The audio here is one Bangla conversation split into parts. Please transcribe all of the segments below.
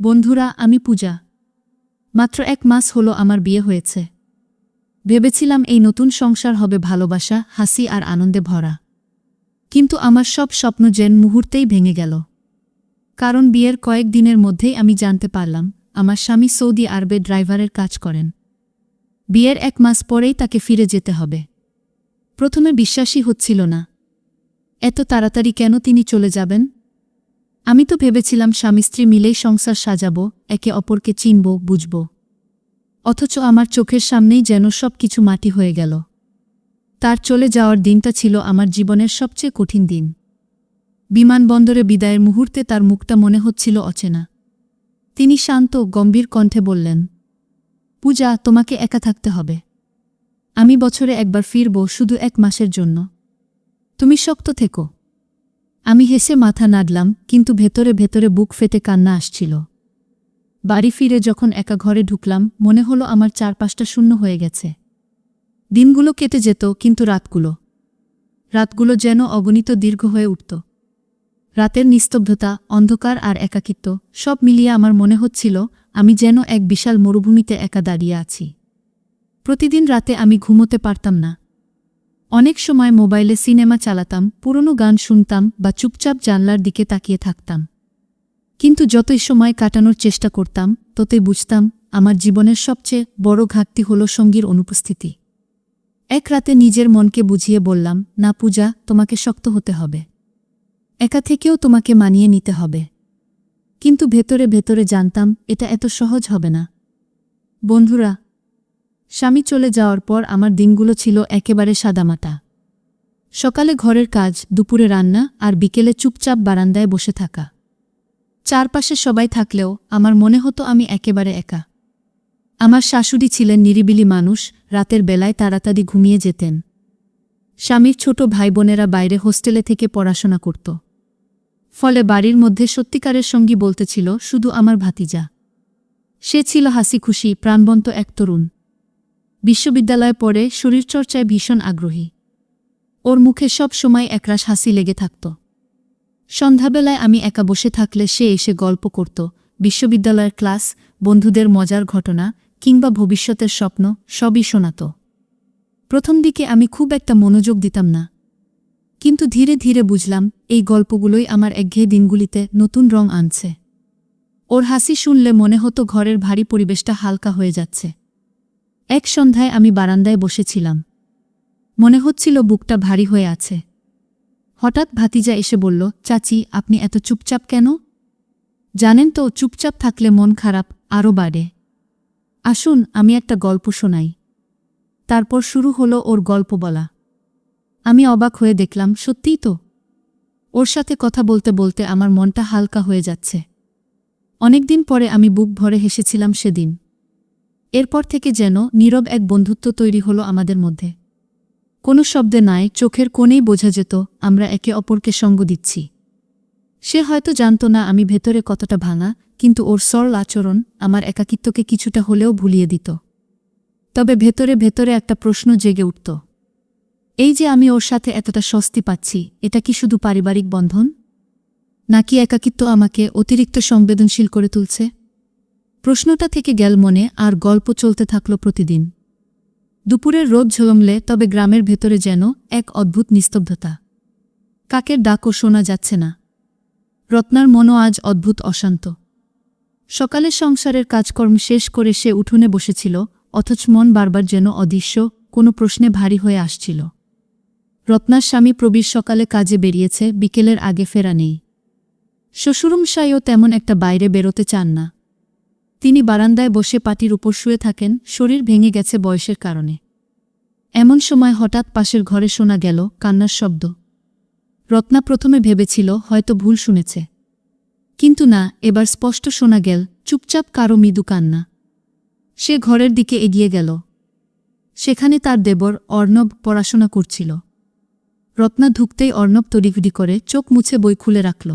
বন্ধুরা, আমি পূজা। মাত্র 1 মাস হলো আমার বিয়ে হয়েছে। ভেবেছিলাম এই নতুন সংসার হবে ভালোবাসা, হাসি আর আনন্দে ভরা। কিন্তু আমার সব স্বপ্ন যেন মুহূর্তেই ভেঙে গেল। কারণ বিয়ের কয়েক দিনের মধ্যেই আমি জানতে পারলাম আমার স্বামী সৌদি আরবে ড্রাইভারের কাজ করেন। বিয়ের 1 মাস পরেই তাকে ফিরে যেতে হবে। প্রথমে বিশ্বাসই হচ্ছিল না। এত তাড়াতাড়ি কেন তিনি চলে যাবেন? আমি তো ভেবেছিলাম স্বামী স্ত্রী মিলেই সংসার সাজাব, একে অপরকে চিনব, বুঝব। অথচ আমার চোখের সামনেই যেন সব কিছু মাটি হয়ে গেল। তার চলে যাওয়ার দিনটা ছিল আমার জীবনের সবচেয়ে কঠিন দিন। বিমানবন্দরে বিদায়ের মুহূর্তে তার মুখটা মনে হচ্ছিল অচেনা। তিনি শান্ত, গম্ভীর কণ্ঠে বললেন, পূজা, তোমাকে একা থাকতে হবে। আমি বছরে একবার ফিরব, শুধু 1 মাসের জন্য। তুমি শক্ত থেকো। আমি হেসে মাথা নাড়লাম, কিন্তু ভেতরে ভেতরে বুক ফেটে কান্না আসছিল। বাড়ি ফিরে যখন একা ঘরে ঢুকলাম, মনে হলো আমার চারপাশটা শূন্য হয়ে গেছে। দিনগুলো কেটে যেত, কিন্তু রাতগুলো যেন অগণিত দীর্ঘ হয়ে উঠত। রাতের নিস্তব্ধতা, অন্ধকার আর একাকিত্ব সব মিলিয়ে আমার মনে হচ্ছিল আমি যেন এক বিশাল মরুভূমিতে একা দাঁড়িয়ে আছি। প্রতিদিন রাতে আমি ঘুমোতে পারতাম না। অনেক সময় মোবাইলে সিনেমা চালাতাম, পুরনো গান শুনতাম বা চুপচাপ জানলার দিকে তাকিয়ে থাকতাম। কিন্তু যতই সময় কাটানোর চেষ্টা করতাম, ততই বুঝতাম আমার জীবনের সবচেয়ে বড় ঘাটতি হল সঙ্গীর অনুপস্থিতি। এক রাতে নিজের মনকে বুঝিয়ে বললাম, না পূজা, তোমাকে শক্ত হতে হবে। একা থেকেও তোমাকে মানিয়ে নিতে হবে। কিন্তু ভেতরে ভেতরে জানতাম এটা এত সহজ হবে না। বন্ধুরা, স্বামী চলে যাওয়ার পর আমার দিনগুলো ছিল একেবারে সাদামাটা। সকালে ঘরের কাজ, দুপুরে রান্না আর বিকেলে চুপচাপ বারান্দায় বসে থাকা। চারপাশে সবাই থাকলেও আমার মনে হতো আমি একেবারে একা। আমার শাশুড়ি ছিলেন নিরিবিলি মানুষ, রাতের বেলায় তাড়াতাড়ি ঘুমিয়ে যেতেন। স্বামীর ছোট ভাই বোনেরা বাইরে হোস্টেলে থেকে পড়াশোনা করত। ফলে বাড়ির মধ্যে সত্যিকারের সঙ্গী বলতে ছিল শুধু আমার ভাতিজা। সে ছিল হাসি খুশি, প্রাণবন্ত এক তরুণ। বিশ্ববিদ্যালয়ে পড়ে শরীরচর্চায় ভীষণ আগ্রহী। ওর মুখে সব সময় একরাশ হাসি লেগে থাকত। সন্ধ্যাবেলায় আমি একা বসে থাকলে সে এসে গল্প করত, বিশ্ববিদ্যালয়ের ক্লাস, বন্ধুদের মজার ঘটনা কিংবা ভবিষ্যতের স্বপ্ন সবই শোনাত। প্রথম দিকে আমি খুব একটা মনোযোগ দিতাম না। কিন্তু ধীরে ধীরে বুঝলাম এই গল্পগুলোই আমার একঘেয়ে দিনগুলিতে নতুন রং আনছে। ওর হাসি শুনলে মনে হতো ঘরের ভারী পরিবেশটা হালকা হয়ে যাচ্ছে। এক সন্ধ্যায় আমি বারান্দায় বসেছিলাম। মনে হচ্ছিল বুকটা ভারী হয়ে আছে। হঠাৎ ভাতিজা এসে বলল, চাচি, আপনি এত চুপচাপ কেন? জানেন তো, চুপচাপ থাকলে মন খারাপ আরও বাড়ে। আসুন, আমি একটা গল্প শোনাই। তারপর শুরু হলো ওর গল্প বলা। আমি অবাক হয়ে দেখলাম, সত্যিই তো, ওর সাথে কথা বলতে বলতে আমার মনটা হালকা হয়ে যাচ্ছে। অনেকদিন পরে আমি বুক ভরে হেসেছিলাম সেদিন। এরপর থেকে যেন নীরব এক বন্ধুত্ব তৈরি হলো আমাদের মধ্যে। কোনো শব্দে নয়, চোখের কোণেই বোঝা যেত আমরা একে অপরকে সঙ্গ দিচ্ছি। সে হয়তো জানত না আমি ভেতরে কতটা ভাঙা, কিন্তু ওর সরল আচরণ আমার একাকিত্বকে কিছুটা হলেও ভুলিয়ে দিত। তবে ভেতরে ভেতরে একটা প্রশ্ন জেগে উঠত। এই যে আমি ওর সাথে এতটা স্বস্তি পাচ্ছি, এটা কি শুধু পারিবারিক বন্ধন, নাকি একাকিত্ব আমাকে অতিরিক্ত সংবেদনশীল করে তুলছে? প্রশ্নটা থেকে গেল মনে, আর গল্প চলতে থাকল প্রতিদিন। দুপুরের রোদ ঝলমলে, তবে গ্রামের ভেতরে যেন এক অদ্ভুত নিস্তব্ধতা। কাকের ডাকও শোনা যাচ্ছে না। রত্নার মনও আজ অদ্ভুত অশান্ত। সকালে সংসারের কাজকর্ম শেষ করে সে উঠোনে বসেছিল, অথচ মন বারবার যেন অদৃশ্য কোনো প্রশ্নে ভারী হয়ে আসছিল। রত্নার স্বামী প্রবীর সকালে কাজে বেরিয়েছে, বিকেলের আগে ফেরা নেই। শ্বশুরমশাইও তেমন একটা বাইরে বেরোতে চান না। তিনি বারান্দায় বসে পাটির উপর শুয়ে থাকেন, শরীর ভেঙে গেছে বয়সের কারণে। এমন সময় হঠাৎ পাশের ঘরে শোনা গেল কান্নার শব্দ। রত্না প্রথমে ভেবেছিল হয়তো ভুল শুনেছে। কিন্তু না, এবার স্পষ্ট শোনা গেল চুপচাপ কারো মৃদু কান্না। সে ঘরের দিকে এগিয়ে গেল। সেখানে তার দেবর অর্ণব পড়াশোনা করছিল। রত্না ঢুকতেই অর্ণব তড়িঘড়ি করে চোখ মুছে বই খুলে রাখল।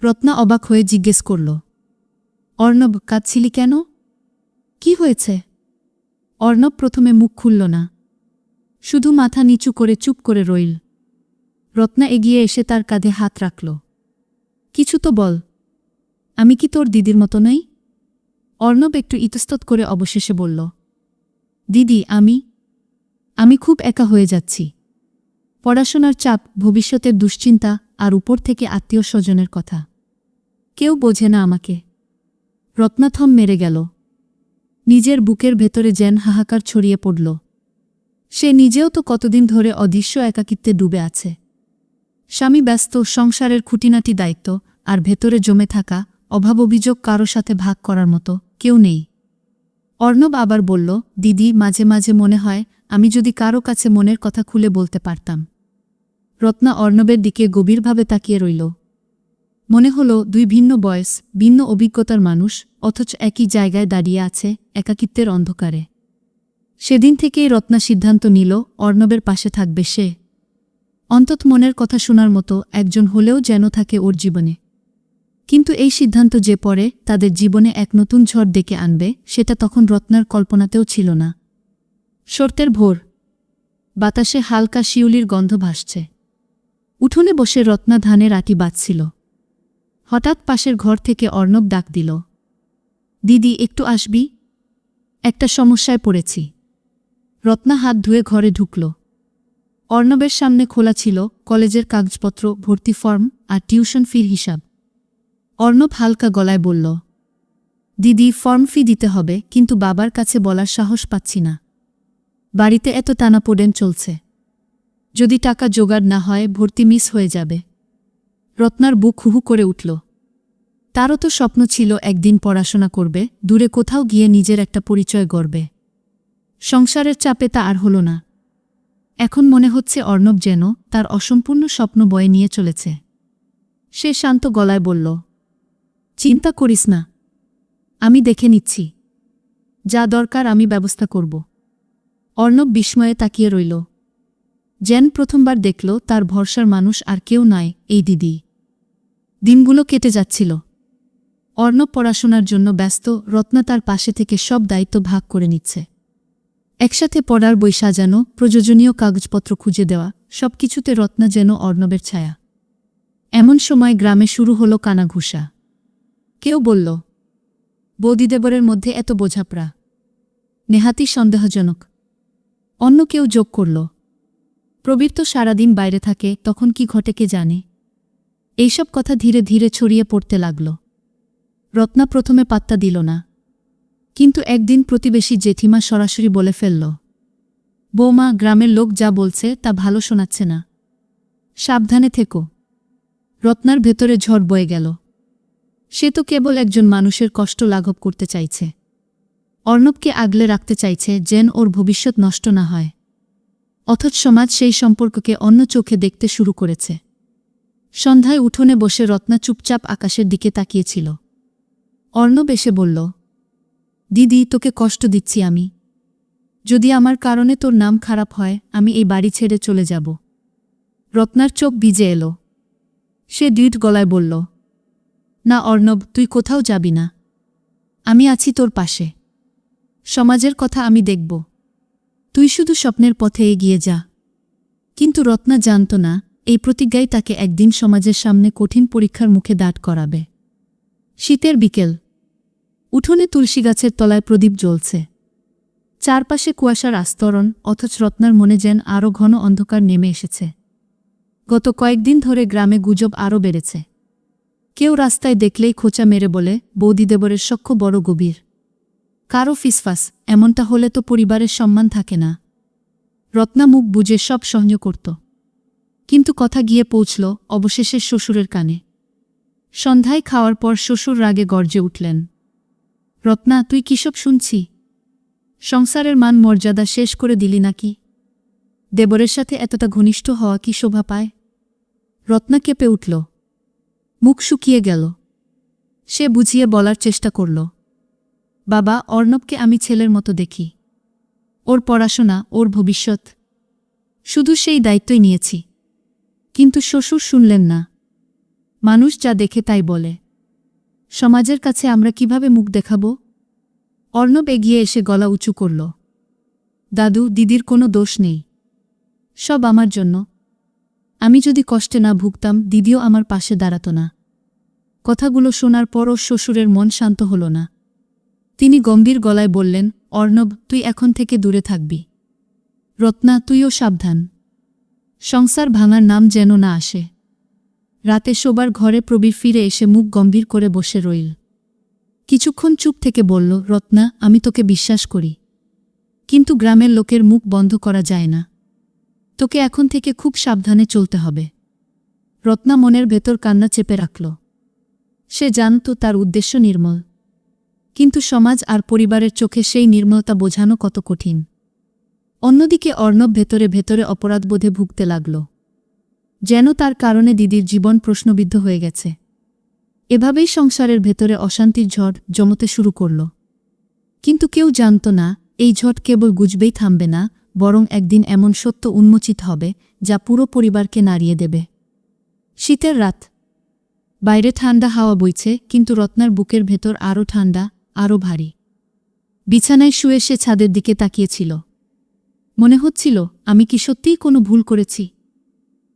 রত্না অবাক হয়ে জিজ্ঞেস করল, অর্ণব, কাঁদছিলি কেন? কি হয়েছে? অর্ণব প্রথমে মুখ খুলল না, শুধু মাথা নিচু করে চুপ করে রইল। রত্না এগিয়ে এসে তার কাঁধে হাত রাখল। কিছু তো বল। আমি কি তোর দিদির মতো নই? অর্ণব একটু ইতস্তত করে অবশেষে বলল, দিদি, আমি খুব একা হয়ে যাচ্ছি। পড়াশোনার চাপ, ভবিষ্যতের দুশ্চিন্তা, আর উপর থেকে আত্মীয় স্বজনের কথা। কেউ বোঝে না আমাকে। রত্না থম মেরে গেল। নিজের বুকের ভেতরে যেন হাহাকার ছড়িয়ে পড়ল। সে নিজেও তো কতদিন ধরে অদৃশ্য একাকিত্বে ডুবে আছে। স্বামী ব্যস্ত, সংসারের খুঁটিনাটি দায়িত্ব, আর ভেতরে জমে থাকা অভাব অভিযোগ কারো সাথে ভাগ করার মতো কেউ নেই। অর্ণব আবার বলল, দিদি, মাঝে মাঝে মনে হয় আমি যদি কারো কাছে মনের কথা খুলে বলতে পারতাম। রত্না অর্ণবের দিকে গভীরভাবে তাকিয়ে রইল। মনে হল দুই ভিন্ন বয়স, ভিন্ন অভিজ্ঞতার মানুষ, অথচ একই জায়গায় দাঁড়িয়ে আছে একাকিত্বের অন্ধকারে। সেদিন থেকেই রত্না সিদ্ধান্ত নিল অর্ণবের পাশে থাকবে সে। অন্তত মনের কথা শোনার মতো একজন হলেও যেন থাকে ওর জীবনে। কিন্তু এই সিদ্ধান্ত যে পরে তাদের জীবনে এক নতুন ঝড় ডেকে আনবে, সেটা তখন রত্নার কল্পনাতেও ছিল না। শরতের ভোর, বাতাসে হালকা শিউলির গন্ধ ভাসছে। উঠোনে বসে রত্না ধানের আটি বাজছিল। হঠাৎ পাশের ঘর থেকে অর্ণব ডাক দিল, দিদি, একটু আসবি? একটা সমস্যায় পড়েছি। রত্না হাত ধুয়ে ঘরে ঢুকল। অর্ণবের সামনে খোলা ছিল কলেজের কাগজপত্র, ভর্তি ফর্ম আর টিউশন ফির হিসাব। অর্ণব হালকা গলায় বলল, দিদি, ফর্ম ফি দিতে হবে, কিন্তু বাবার কাছে বলার সাহস পাচ্ছি না। বাড়িতে এত টানাপোড়েন চলছে। যদি টাকা জোগাড় না হয় ভর্তি মিস হয়ে যাবে। রত্নার বুক হুহু করে উঠল। তারও তো স্বপ্ন ছিল একদিন পড়াশোনা করবে, দূরে কোথাও গিয়ে নিজের একটা পরিচয় গড়বে। সংসারের চাপে তা আর হল না। এখন মনে হচ্ছে অর্ণব যেন তার অসম্পূর্ণ স্বপ্ন বয়ে নিয়ে চলেছে। সে শান্ত গলায় বলল, চিন্তা করিস না, আমি দেখে নিচ্ছি। যা দরকার আমি ব্যবস্থা করব। অর্ণব বিস্ময়ে তাকিয়ে রইল। যেন প্রথমবার দেখল তার ভরসার মানুষ আর কেউ নয়, এই দিদি। দিনগুলো কেটে যাচ্ছিল। অর্ণব পড়াশোনার জন্য ব্যস্ত, রত্না তার পাশে থেকে সব দায়িত্ব ভাগ করে নিচ্ছে। একসাথে পড়ার বই সাজানো, প্রয়োজনীয় কাগজপত্র খুঁজে দেওয়া, সবকিছুতে রত্না যেন অর্ণবের ছায়া। এমন সময় গ্রামে শুরু হলো কানাঘুষা। কেউ বলল, বৌদিদেবরের মধ্যে এত বোঝাপড়া, নেহাতি সন্দেহজনক। অন্য কেউ যোগ করল, প্রবীর তো সারাদিন বাইরে থাকে, তখন কি ঘটে কে জানে। এইসব কথা ধীরে ধীরে ছড়িয়ে পড়তে লাগল। রত্না প্রথমে পাত্তা দিল না, কিন্তু একদিন প্রতিবেশী জেঠিমা সরাসরি বলে ফেলল, বৌমা, গ্রামের লোক যা বলছে তা ভালো শোনাচ্ছে না, সাবধানে থেকো। রত্নার ভেতরে ঝড় বয়ে গেল। সে তো কেবল একজন মানুষের কষ্ট লাঘব করতে চাইছে। অর্ণবকে আগলে রাখতে চাইছে যেন ওর ভবিষ্যৎ নষ্ট না হয়। অথচ সমাজ সেই সম্পর্ককে অন্য চোখে দেখতে শুরু করেছে। সন্ধ্যায় উঠোনে বসে রত্না চুপচাপ আকাশের দিকে তাকিয়েছিল। অর্ণব এসে বলল, দিদি, তোকে কষ্ট দিচ্ছি আমি। যদি আমার কারণে তোর নাম খারাপ হয়, আমি এই বাড়ি ছেড়ে চলে যাব। রত্নার চোখ ভিজে এলো। সে দৃঢ় গলায় বলল, না অর্ণব, তুই কোথাও যাবি না। আমি আছি তোর পাশে। সমাজের কথা আমি দেখব। তুই শুধু স্বপ্নের পথে এগিয়ে যা। কিন্তু রত্না জানত না, এই প্রতিজ্ঞাই তাকে একদিন সমাজের সামনে কঠিন পরীক্ষার মুখে দাঁড় করাবে। শীতের বিকেল। উঠোনে তুলসী গাছের তলায় প্রদীপ জ্বলছে। চারপাশে কুয়াশার আস্তরণ, অথচ রত্নার মনে যেন আরও ঘন অন্ধকার নেমে এসেছে। গত কয়েকদিন ধরে গ্রামে গুজব আরও বেড়েছে। কেউ রাস্তায় দেখলেই খোঁচা মেরে বলে, বৌদিদেবরের সখ্য বড় গভীর। কারো ফিসফাস, এমনটা হলে তো পরিবারের সম্মান থাকে না। রত্না মুখ বুজে সব সহ্য করত। কিন্তু কথা গিয়ে পৌঁছল অবশেষে শ্বশুরের কানে। সন্ধ্যায় খাওয়ার পর শ্বশুর রাগে গর্জে উঠলেন, রত্না, তুই কিসব শুনছি? সংসারের মান মর্যাদা শেষ করে দিলি নাকি? দেবরের সাথে এতটা ঘনিষ্ঠ হওয়া কি শোভা পায়? রত্না কেঁপে উঠল। মুখ শুকিয়ে গেল। সে বুঝিয়ে বলার চেষ্টা করল, বাবা, অর্ণবকে আমি ছেলের মতো দেখি। ওর পড়াশোনা, ওর ভবিষ্যৎ, শুধু সেই দায়িত্বই নিয়েছি। কিন্তু শ্বশুর শুনলেন না। মানুষ যা দেখে তাই বলে। সমাজের কাছে আমরা কিভাবে মুখ দেখাব? অর্ণব এগিয়ে এসে গলা উঁচু করল, দাদু, দিদির কোনো দোষ নেই। সব আমার জন্য। আমি যদি কষ্টে না ভুগতাম, দিদিও আমার পাশে দাঁড়াত না। কথাগুলো শোনার পরও শ্বশুরের মন শান্ত হল না। তিনি গম্ভীর গলায় বললেন, অর্ণব, তুই এখন থেকে দূরে থাকবি। রত্না, তুইও সাবধান। সংসার ভাঙার নাম যেন না আসে। রাতে শোবার ঘরে প্রবীর ফিরে এসে মুখ গম্ভীর করে বসে রইল। কিছুক্ষণ চুপ থেকে বলল, রত্না, আমি তোকে বিশ্বাস করি, কিন্তু গ্রামের লোকের মুখ বন্ধ করা যায় না। তোকে এখন থেকে খুব সাবধানে চলতে হবে। রত্না মনের ভেতর কান্না চেপে রাখল। সে জানত তার উদ্দেশ্য নির্মল, কিন্তু সমাজ আর পরিবারের চোখে সেই নির্মলতা বোঝানো কত কঠিন। অন্যদিকে অর্ণব ভেতরে ভেতরে অপরাধবোধে ভুগতে লাগল, যেন তার কারণে দিদির জীবন প্রশ্নবিদ্ধ হয়ে গেছে। এভাবেই সংসারের ভেতরে অশান্তির ঝড় জমতে শুরু করল। কিন্তু কেউ জানত না, এই ঝড় কেবল গুজবেই থামবে না, বরং একদিন এমন সত্য উন্মোচিত হবে যা পুরো পরিবারকে নাড়িয়ে দেবে। শীতের রাত, বাইরে ঠান্ডা হাওয়া বইছে, কিন্তু রত্নার বুকের ভেতর আরও ঠান্ডা, আরও ভারী। বিছানায় শুয়ে সে ছাদের দিকে তাকিয়েছিল। মনে হচ্ছিল, আমি কি সত্যিই কোনো ভুল করেছি?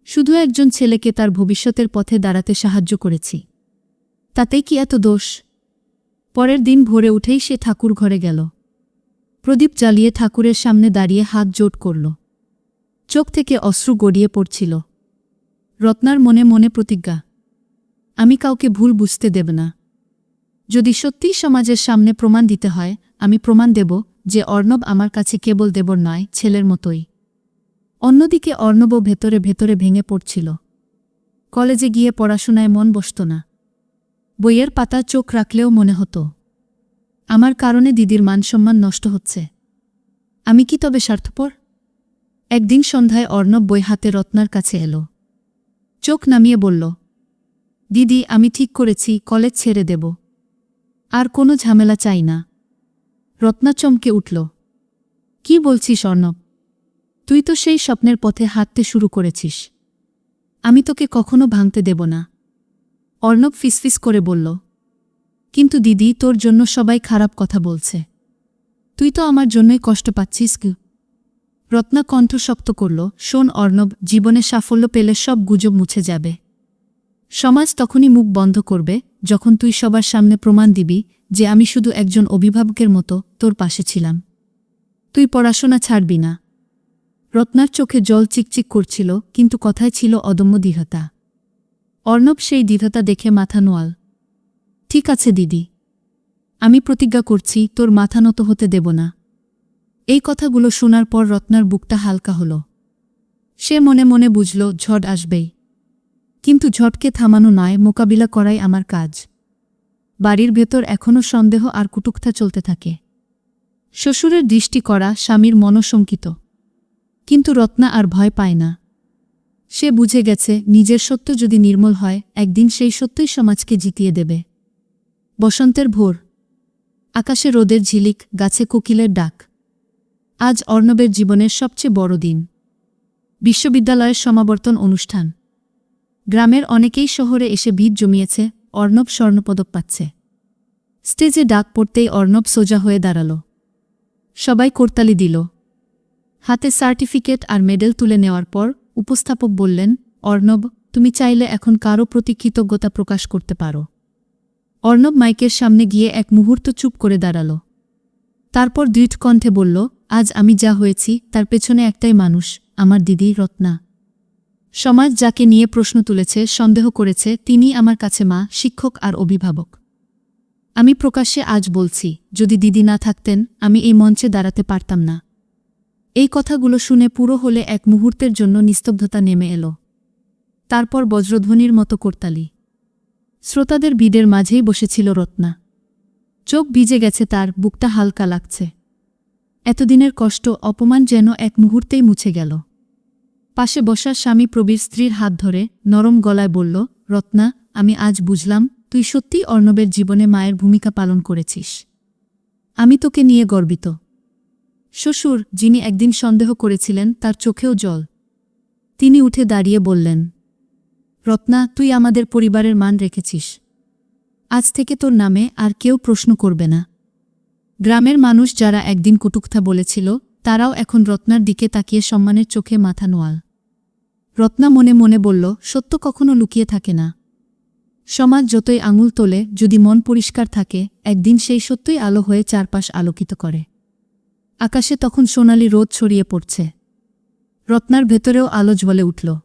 শুধু একজন ছেলেকে তার ভবিষ্যতের পথে দাঁড়াতে সাহায্য করেছি, তাতেই কি এত দোষ? পরের দিন ভোরে উঠেই সে ঠাকুর ঘরে গেল। প্রদীপ জ্বালিয়ে ঠাকুরের সামনে দাঁড়িয়ে হাত জোট করল। চোখ থেকে অশ্রু গড়িয়ে পড়ছিল। রত্নার মনে মনে প্রতিজ্ঞা, আমি কাউকে ভুল বুঝতে দেব না। যদি সত্যিই সমাজের সামনে প্রমাণ দিতে হয়, আমি প্রমাণ দেব যে অর্ণব আমার কাছে কেবল দেবর নয়, ছেলের মতোই। অন্যদিকে অর্ণবও ভেতরে ভেতরে ভেঙে পড়ছিল। কলেজে গিয়ে পড়াশোনায় মন বসত না। বইয়ের পাতা চোখ রাখলেও মনে হতো, আমার কারণে দিদির মানসম্মান নষ্ট হচ্ছে। আমি কি তবে স্বার্থপর? একদিন সন্ধ্যায় অর্ণব বই হাতে রত্নার কাছে এলো। চোখ নামিয়ে বলল, দিদি, আমি ঠিক করেছি, কলেজ ছেড়ে দেব। আর কোনো ঝামেলা চাই না। রত্না চমকে উঠল। কি বলছিস অর্ণব? তুই তো সেই স্বপ্নের পথে হাঁটতে শুরু করেছিস। আমি তোকে কখনো ভাঙতে দেব না। অর্ণব ফিসফিস করে বলল, কিন্তু দিদি, তোর জন্য সবাই খারাপ কথা বলছে। তুই তো আমার জন্যই কষ্ট পাচ্ছিস। রত্না কণ্ঠ শক্ত করল, শোন অর্ণব, জীবনে সাফল্য পেলে সব গুজব মুছে যাবে। সমাজ তখনই মুখ বন্ধ করবে যখন তুই সবার সামনে প্রমাণ দিবি যে আমি শুধু একজন অভিভাবকের মতো তোর পাশে ছিলাম। তুই পড়াশোনা ছাড়বি না। রত্নার চোখে জল চিকচিক করছিল, কিন্তু কথায় ছিল অদম্য দৃঢ়তা। অর্ণব সেই দৃঢ়তা দেখে মাথা নোয়াল। ঠিক আছে দিদি, আমি প্রতিজ্ঞা করছি, তোর মাথা নত হতে দেব না। এই কথাগুলো শোনার পর রত্নার বুকটা হালকা হল। সে মনে মনে বুঝল, ঝড় আসবেই, কিন্তু ঝড়কে থামানো নয়, মোকাবিলা করাই আমার কাজ। বাড়ির ভেতর এখনও সন্দেহ আর কুটুকথা চলতে থাকে। শ্বশুরের দৃষ্টি করা, স্বামীর মনশঙ্কিত, কিন্তু রত্না আর ভয় পায় না। সে বুঝে গেছে, নিজের সত্য যদি নির্মল হয়, একদিন সেই সত্যই সমাজকে জিতিয়ে দেবে। বসন্তের ভোর, আকাশে রোদের ঝিলিক, গাছে কোকিলের ডাক। আজ অর্ণবের জীবনের সবচেয়ে বড় দিন, বিশ্ববিদ্যালয়ের সমাবর্তন অনুষ্ঠান। গ্রামের অনেকেই শহরে এসে ভিড় জমিয়েছে, অর্ণব স্বর্ণপদক পাচ্ছে। স্টেজে ডাক পড়তেই অর্ণব সোজা হয়ে দাঁড়াল। সবাই করতালি দিল। হাতে সার্টিফিকেট আর মেডেল তুলে নেওয়ার পর উপস্থাপক বললেন, অর্ণব, তুমি চাইলে এখন কারও প্রতি কৃতজ্ঞতা প্রকাশ করতে পারো। অর্ণব মাইকের সামনে গিয়ে এক মুহূর্ত চুপ করে দাঁড়াল। তারপর দৃঢ় কণ্ঠে বলল, আজ আমি যা হয়েছি তার পেছনে একটাই মানুষ, আমার দিদি রত্না। সমাজ যাকে নিয়ে প্রশ্ন তুলেছে, সন্দেহ করেছে, তিনি আমার কাছে মা, শিক্ষক আর অভিভাবক। আমি প্রকাশ্যে আজ বলছি, যদি দিদি না থাকতেন, আমি এই মঞ্চে দাঁড়াতে পারতাম না। এই কথাগুলো শুনে পুরো হলে এক মুহূর্তের জন্য নিস্তব্ধতা নেমে এল। তারপর বজ্রধ্বনির মতো করতালি। শ্রোতাদের ভিড়ের মাঝেই বসেছিল রত্না। চোখ ভিজে গেছে তার, বুকটা হালকা লাগছে। এতদিনের কষ্ট, অপমান যেন এক মুহূর্তেই মুছে গেল। পাশে বসা স্বামী প্রবীর স্ত্রীর হাত ধরে নরম গলায় বলল, রত্না, আমি আজ বুঝলাম তুই সত্যিই অর্ণবের জীবনে মায়ের ভূমিকা পালন করেছিস। আমি তোকে নিয়ে গর্বিত। শ্বশুর, যিনি একদিন সন্দেহ করেছিলেন, তার চোখেও জল। তিনি উঠে দাঁড়িয়ে বললেন, রত্না, তুই আমাদের পরিবারের মান রেখেছিস। আজ থেকে তোর নামে আর কেউ প্রশ্ন করবে না। গ্রামের মানুষ যারা একদিন কটুকথা বলেছিল, তারাও এখন রত্নার দিকে তাকিয়ে সম্মানের চোখে মাথা নোয়াল। রত্না মনে মনে বলল, সত্য কখনো লুকিয়ে থাকে না। সমাজ যতই আঙুল তোলে, যদি মন পরিষ্কার থাকে, একদিন সেই সত্যই আলো হয়ে চারপাশ আলোকিত করে। আকাশে তখন সোনালি রোদ ছড়িয়ে পড়ছে। রত্নার ভেতরেও আলো জ্বলে উঠল।